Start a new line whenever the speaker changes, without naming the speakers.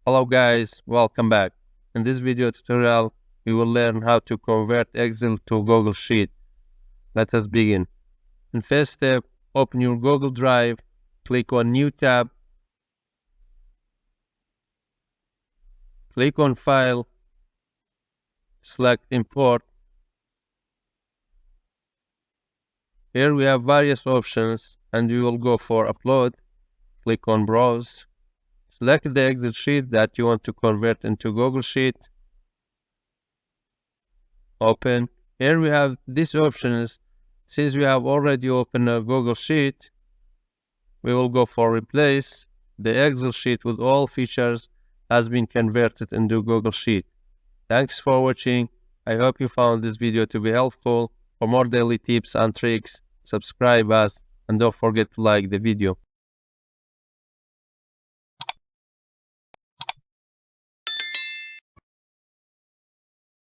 Hello guys, welcome back. In this video tutorial, we will learn how to convert Excel to Google Sheet. Let us begin. In first step, open your Google Drive, click on New tab, click on File, select Import. Here we have various options and we will go for Upload. Click on Browse. Select the Excel sheet that you want to convert into Google Sheet. Open. Here we have these options. Since we have already opened a Google Sheet, we will go for Replace. The Excel sheet with all features has been converted into Google Sheet. Thanks for watching. I hope you found this video to be helpful. For more daily tips and tricks, subscribe us and don't forget to like the video.